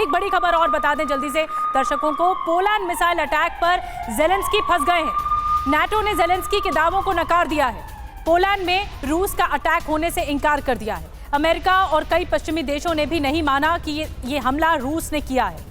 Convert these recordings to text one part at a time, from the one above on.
एक बड़ी खबर और बता दें जल्दी से दर्शकों को, पोलैंड मिसाइल अटैक पर जेलेंस्की फंस गए हैं। नाटो ने जेलेंस्की के दावों को नकार दिया है। पोलैंड में रूस का अटैक होने से इनकार कर दिया है। अमेरिका और कई पश्चिमी देशों ने भी नहीं माना कि ये हमला रूस ने किया है।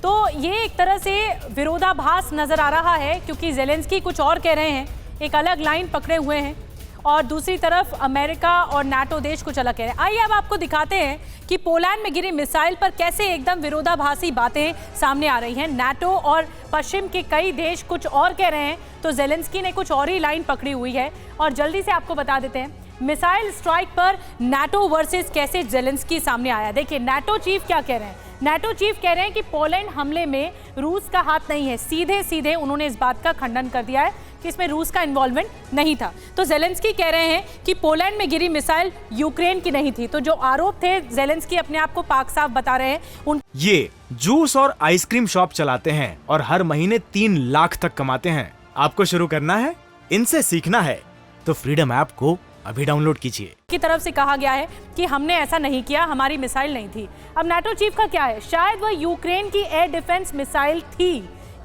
तो ये एक तरह से विरोधाभास नजर आ रहा है, क्योंकि जेलेंस्की कुछ और कह रहे हैं, एक अलग लाइन पकड़े हुए हैं, और दूसरी तरफ अमेरिका और नाटो देश कुछ अलग कह रहे हैं। आइए अब आपको दिखाते हैं कि पोलैंड में गिरी मिसाइल पर कैसे एकदम विरोधाभासी बातें सामने आ रही हैं। नाटो और पश्चिम के कई देश कुछ और कह रहे हैं, तो जेलेंस्की ने कुछ और ही लाइन पकड़ी हुई है। और जल्दी से आपको बता देते हैं मिसाइल स्ट्राइक पर नाटो वर्सेस कैसे जेलेंस्की सामने आया। देखिए नाटो चीफ क्या कह रहे हैं। नाटो चीफ कह रहे हैं कि पोलैंड हमले में रूस का हाथ नहीं है। सीधे सीधे उन्होंने इस बात का खंडन कर दिया है कि इसमें रूस का इन्वॉल्वमेंट नहीं था। तो जेलेंस्की कह रहे हैं कि पोलैंड में गिरी मिसाइल यूक्रेन की नहीं थी। तो जो आरोप थे, जेलेंस्की अपने आप को पाक साफ बता रहे हैं। ये जूस और आइसक्रीम शॉप चलाते हैं और हर महीने 3 लाख तक कमाते हैं। आपको शुरू करना है, इनसे सीखना है, तो फ्रीडम ऐप को अभी डाउनलोड कीजिए। की तरफ से कहा गया है कि हमने ऐसा नहीं किया, हमारी मिसाइल नहीं थी। अब नाटो चीफ का क्या है, शायद वह यूक्रेन की एयर डिफेंस मिसाइल थी।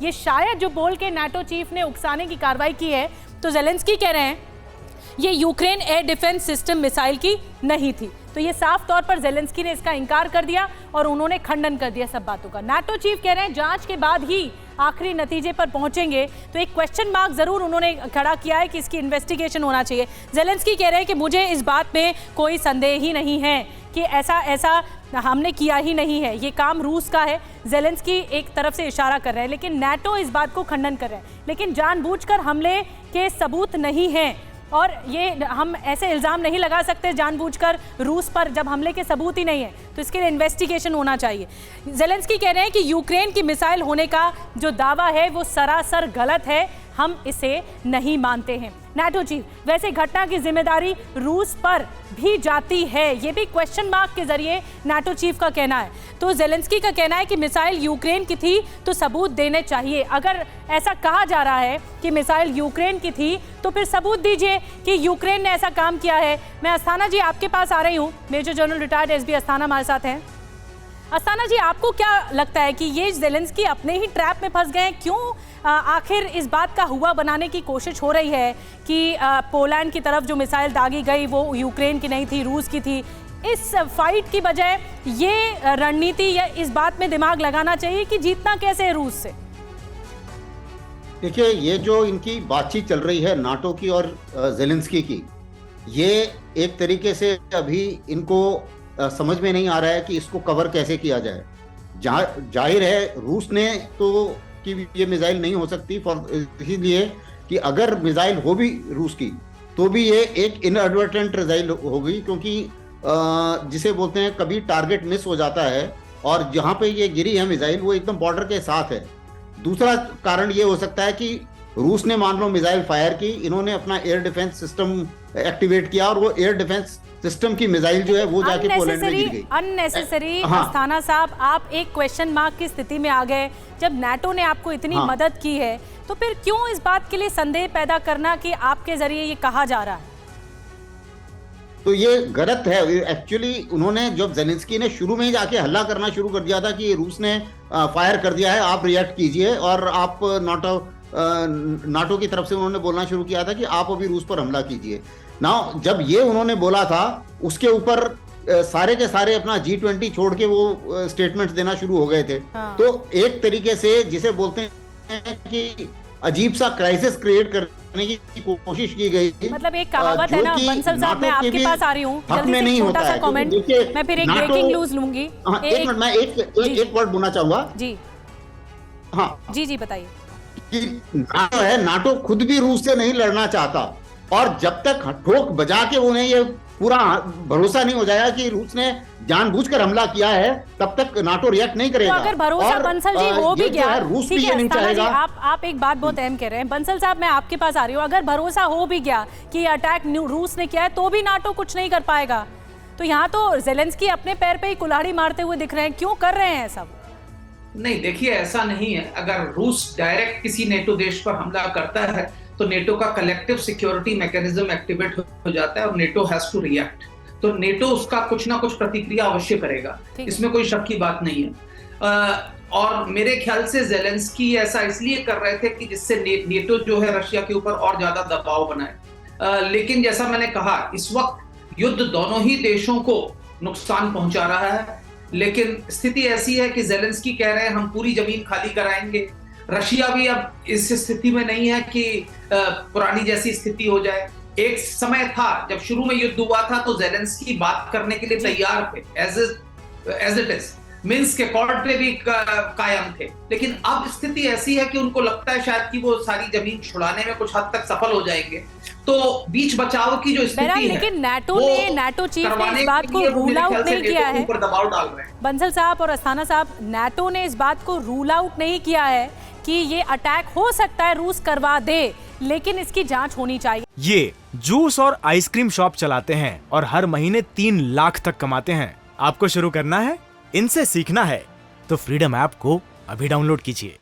ये शायद जो बोल के नाटो चीफ ने उकसाने की कार्रवाई की है। तो जेलेंस्की कह रहे हैं ये Ukraine air defence system missile की नहीं थी। तो ये साफ तौर पर जेलेंस्की ने इसका इनकार कर दिया और उन्होंने खंडन कर दिया सब बातों का। नाटो चीफ कह रहे हैं जांच के बाद ही आखिरी नतीजे पर पहुंचेंगे। तो एक क्वेश्चन मार्क जरूर उन्होंने खड़ा किया है कि इसकी इन्वेस्टिगेशन होना चाहिए। जेलेंस्की कह रहे हैं कि मुझे इस बात में कोई संदेह ही नहीं है कि ऐसा हमने किया ही नहीं है, ये काम रूस का है। जेलेंस्की एक तरफ से इशारा कर रहे हैं, लेकिन नाटो इस बात को खंडन कर रहे हैं। लेकिन जानबूझकर हमले के सबूत नहीं हैं और ये हम ऐसे इल्ज़ाम नहीं लगा सकते जानबूझकर रूस पर जब हमले के सबूत ही नहीं है। तो इसके लिए इन्वेस्टिगेशन होना चाहिए। जेलेंस्की कह रहे हैं कि यूक्रेन की मिसाइल होने का जो दावा है वो सरासर गलत है, हम इसे नहीं मानते हैं। नाटो चीफ वैसे घटना की जिम्मेदारी रूस पर भी जाती है, ये भी क्वेश्चन मार्क के जरिए नाटो चीफ का कहना है। तो जेलेंस्की का कहना है कि मिसाइल यूक्रेन की थी तो सबूत देने चाहिए। अगर ऐसा कहा जा रहा है कि मिसाइल यूक्रेन की थी तो फिर सबूत दीजिए कि यूक्रेन ने ऐसा काम किया है। मैं अस्थाना जी आपके पास आ रही हूँ, major general retired SB Asthana हमारे साथ हैं। अस्थाना जी, आपको क्या लगता है कि ये जेलेंस्की अपने ही ट्रैप में फंस गए हैं? क्यों आखिर इस बात का हुआ बनाने की कोशिश हो रही है कि पोलैंड की तरफ जो मिसाइल दागी गई वो यूक्रेन की नहीं थी, रूस की थी? इस फाइट की बजाय ये रणनीति या इस बात में दिमाग लगाना चाहिए कि जीतना कैसे है रूस से? देखिए, ये जो इनकी बातचीत चल रही है नाटो की और जेलेंस्की की, ये एक तरीके से अभी इनको समझ में नहीं आ रहा है कि इसको कवर कैसे किया जाए। जाहिर है रूस ने तो कि ये मिसाइल नहीं हो सकती, इसीलिए कि अगर मिसाइल हो भी रूस की तो भी ये एक इनएडवर्टेंट मिसाइल होगी, क्योंकि जिसे बोलते हैं कभी टारगेट मिस हो जाता है और जहां पे ये गिरी है मिसाइल वो एकदम बॉर्डर के साथ है। दूसरा कारण ये हो सकता है कि रूस ने मान लो मिसाइल फायर की, इन्होंने अपना एयर डिफेंस सिस्टम एक्टिवेट किया और वो एयर डिफेंस सिस्टम की मिसाइल जो है वो जाके पोलैंड में गिर गई। अननेसेसरी अस्थाना साहब, आप एक क्वेश्चन मार्क की स्थिति में आ गए। जब नाटो ने आपको इतनी मदद की है तो फिर क्यों इस बात के लिए संदेह पैदा करना कि आपके जरिए ये कहा जा रहा है? तो ये गलत है। एक्चुअली उन्होंने जब जेलेंस्की ने शुरू में ही जाके हल्ला करना शुरू कर दिया था कि रूस ने फायर कर दिया है, आप रिएक्ट कीजिए, और आप नाटो की तरफ से उन्होंने बोलना शुरू किया था कि आप अभी रूस पर हमला कीजिए ना। जब ये उन्होंने बोला था उसके ऊपर सारे के सारे अपना G20 छोड़ के वो स्टेटमेंट्स देना शुरू हो गए थे। तो एक तरीके से जिसे बोलते हैं कि अजीब सा क्राइसिस क्रिएट करने की कोशिश की गई। मतलब एक कहावत है ना, बंसल साहब मैं आपके पास आ रही हूँ, जल्दी से छोटा सा कमेंट, मैं फिर एक ब्रेकिंग न्यूज लूंगी। एक मिनट, मैं एक वर्ड बोलना चाहूंगा जी। हाँ जी बताइए। कि नाटो है, नाटो खुद भी रूस से नहीं लड़ना चाहता, और जब तक ठोक बजा के उन्हें ये पूरा भरोसा नहीं हो जाएगा कि रूस ने जानबूझकर हमला किया है, तब तक नाटो रिएक्ट नहीं करेगा। तो अगर भरोसा बंसल जी हो भी गया, रूस भी ये नहीं चाहेगा। आप एक बात बहुत अहम कह रहे हैं बंसल साहब, मैं आपके पास आ रही हूँ। अगर भरोसा हो भी गया कि अटैक रूस ने किया है तो भी नाटो कुछ नहीं कर पाएगा। तो यहाँ तो जेलेंस्की अपने पैर पे ही कुल्हाड़ी मारते हुए दिख रहे हैं, क्यों कर रहे हैं सब? नहीं, देखिए ऐसा नहीं है। अगर रूस डायरेक्ट किसी नेटो देश पर हमला करता है तो नेटो का कलेक्टिव सिक्योरिटी मैकेनिज्म एक्टिवेट हो जाता है और नेटो हैज टू रिएक्ट। तो नेटो उसका कुछ ना कुछ प्रतिक्रिया अवश्य करेगा, इसमें कोई शक की बात नहीं है। और मेरे ख्याल से ज़ेलेंस्की ऐसा इसलिए कर रहे थे कि जिससे नेटो जो है रशिया के ऊपर और ज्यादा दबाव बनाए। लेकिन जैसा मैंने कहा, इस वक्त युद्ध दोनों ही देशों को नुकसान पहुंचा रहा है, लेकिन स्थिति ऐसी है कि ज़ेलेंस्की कह रहे हैं हम पूरी जमीन खाली कराएंगे। रशिया भी अब इस स्थिति में नहीं है कि पुरानी जैसी स्थिति हो जाए। एक समय था जब शुरू में युद्ध हुआ था तो ज़ेलेंस्की बात करने के लिए तैयार थे, एज इट इज मिन्स्क के अकॉर्ड पे भी कायम थे। लेकिन अब स्थिति ऐसी है कि उनको लगता है शायद कि वो सारी जमीन छुड़ाने में कुछ हद तक सफल हो जाएंगे, तो बीच बचाव की जो स्थिति है, लेकिन नाटो चीफ ने इस बात को रूल आउट नहीं किया है। दबाव डाल रहे हैं बंसल साहब और अस्थाना साहब, नाटो ने इस बात को रूल आउट नहीं किया है कि ये अटैक हो सकता है रूस करवा दे, लेकिन इसकी जांच होनी चाहिए। ये जूस और आइसक्रीम शॉप चलाते हैं और हर महीने 3 लाख तक कमाते हैं। आपको शुरू करना है, इनसे सीखना है, तो फ्रीडम ऐप को अभी डाउनलोड कीजिए।